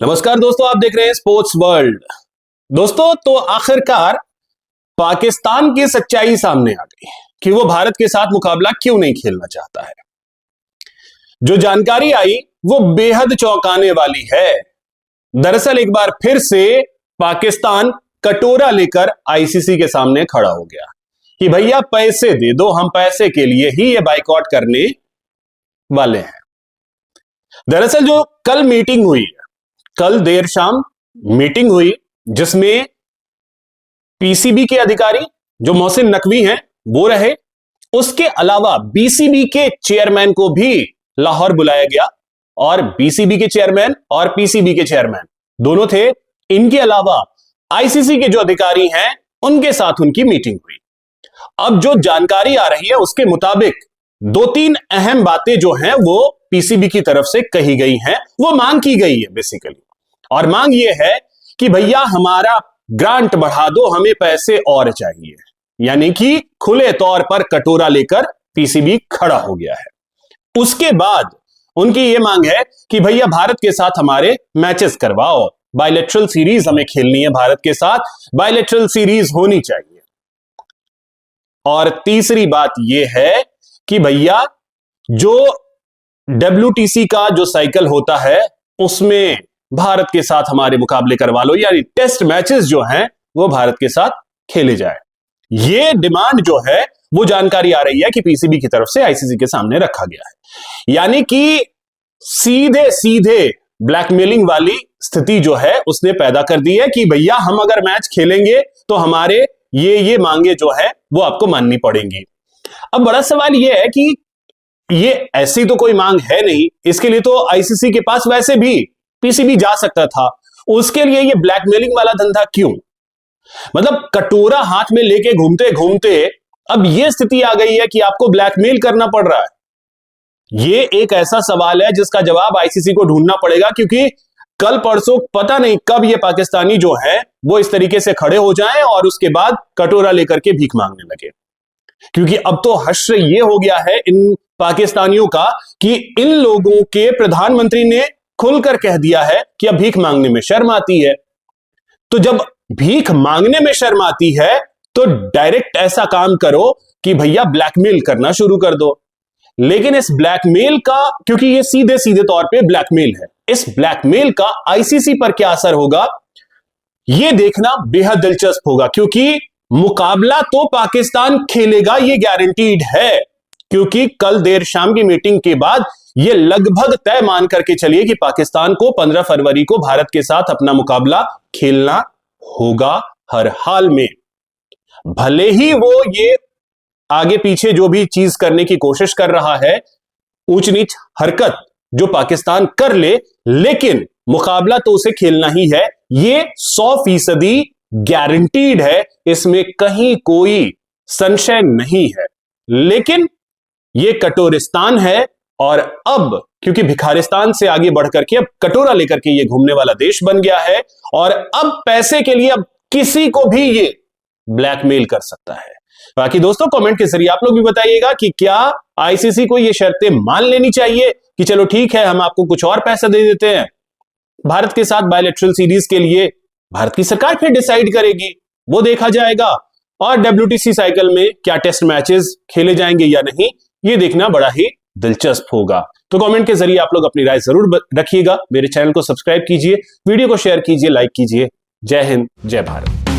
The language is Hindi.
नमस्कार दोस्तों, आप देख रहे हैं स्पोर्ट्स वर्ल्ड। दोस्तों, तो आखिरकार पाकिस्तान की सच्चाई सामने आ गई कि वो भारत के साथ मुकाबला क्यों नहीं खेलना चाहता है। जो जानकारी आई वो बेहद चौंकाने वाली है। दरअसल एक बार फिर से पाकिस्तान कटोरा लेकर आईसीसी के सामने खड़ा हो गया कि भैया पैसे दे दो, हम पैसे के लिए ही ये बाइकआउट करने वाले हैं। दरअसल जो कल मीटिंग हुई, कल देर शाम मीटिंग हुई, जिसमें पीसीबी के अधिकारी जो मोहसिन नकवी हैं वो रहे, उसके अलावा बीसीबी के चेयरमैन को भी लाहौर बुलाया गया और बीसीबी के चेयरमैन और पीसीबी के चेयरमैन दोनों थे। इनके अलावा आईसीसी के जो अधिकारी हैं उनके साथ उनकी मीटिंग हुई। अब जो जानकारी आ रही है उसके मुताबिक दो तीन अहम बातें जो हैं वो पीसीबी की तरफ से कही गई हैं, वो मांग की गई है बेसिकली। और मांग ये है कि भैया हमारा ग्रांट बढ़ा दो, हमें पैसे और चाहिए। यानी कि खुले तौर पर कटोरा लेकर पीसीबी खड़ा हो गया है। उसके बाद उनकी यह मांग है कि भैया भारत के साथ हमारे मैचेस करवाओ, बायलैटरल सीरीज हमें खेलनी है, भारत के साथ बायलैटरल सीरीज होनी चाहिए। और तीसरी बात यह है कि भैया जो WTC का जो साइकिल होता है उसमें भारत के साथ हमारे मुकाबले करवा लो, यानी टेस्ट मैचेस जो हैं वो भारत के साथ खेले जाए। ये डिमांड जो है वो जानकारी आ रही है कि पीसीबी की तरफ से आईसीसी के सामने रखा गया है। यानी कि सीधे सीधे ब्लैकमेलिंग वाली स्थिति जो है उसने पैदा कर दी है कि भैया हम अगर मैच खेलेंगे तो हमारे ये मांगे जो है वो आपको माननी पड़ेंगी। अब बड़ा सवाल यह है कि ये ऐसी तो कोई मांग है नहीं, इसके लिए तो आईसीसी के पास वैसे भी पीसीबी जा सकता था, उसके लिए ये ब्लैकमेलिंग वाला धंधा क्यों? मतलब कटोरा हाथ में लेके घूमते घूमते अब ये स्थिति आ गई है कि आपको ब्लैकमेल करना पड़ रहा है। ये एक ऐसा सवाल है जिसका जवाब आईसीसी को ढूंढना पड़ेगा, क्योंकि कल परसों पता नहीं कब ये पाकिस्तानी जो है वो इस तरीके से खड़े हो जाएं और उसके बाद कटोरा लेकर के भीख मांगने लगे। क्योंकि अब तो हश्र ये हो गया है इन पाकिस्तानियों का कि इन लोगों के प्रधानमंत्री ने खुलकर कह दिया है कि अब भीख मांगने में शर्म आती है। तो जब भीख मांगने में शर्म आती है तो डायरेक्ट ऐसा काम करो कि भैया ब्लैकमेल करना शुरू कर दो। लेकिन इस ब्लैकमेल का, क्योंकि ये सीधे सीधे तौर पे ब्लैकमेल है, इस ब्लैकमेल का आईसीसी पर क्या असर होगा यह देखना बेहद दिलचस्प होगा। क्योंकि मुकाबला तो पाकिस्तान खेलेगा, ये गारंटीड है, क्योंकि कल देर शाम की मीटिंग के बाद यह लगभग तय मान करके चलिए कि पाकिस्तान को 15 फरवरी को भारत के साथ अपना मुकाबला खेलना होगा हर हाल में। भले ही वो ये आगे पीछे जो भी चीज करने की कोशिश कर रहा है, ऊंच नीच हरकत जो पाकिस्तान कर ले, लेकिन मुकाबला तो उसे खेलना ही है। ये 100% गारंटीड है, इसमें कहीं कोई संशय नहीं है। लेकिन ये कटोरिस्तान है और अब क्योंकि भिखारिस्तान से आगे बढ़कर के अब कटोरा लेकर के ये घूमने वाला देश बन गया है और अब पैसे के लिए अब किसी को भी ये ब्लैकमेल कर सकता है। बाकी दोस्तों कमेंट के जरिए आप लोग भी बताइएगा कि क्या आईसीसी को ये शर्तें मान लेनी चाहिए कि चलो ठीक है हम आपको कुछ और पैसा दे देते हैं, भारत के साथ बायलैटरल सीरीज के लिए भारत की सरकार फिर डिसाइड करेगी, वो देखा जाएगा, और WTC साइकिल में क्या टेस्ट मैचेस खेले जाएंगे या नहीं ये देखना बड़ा ही दिलचस्प होगा। तो कमेंट के जरिए आप लोग अपनी राय जरूर रखिएगा। मेरे चैनल को सब्सक्राइब कीजिए, वीडियो को शेयर कीजिए, लाइक कीजिए। जय हिंद, जय भारत।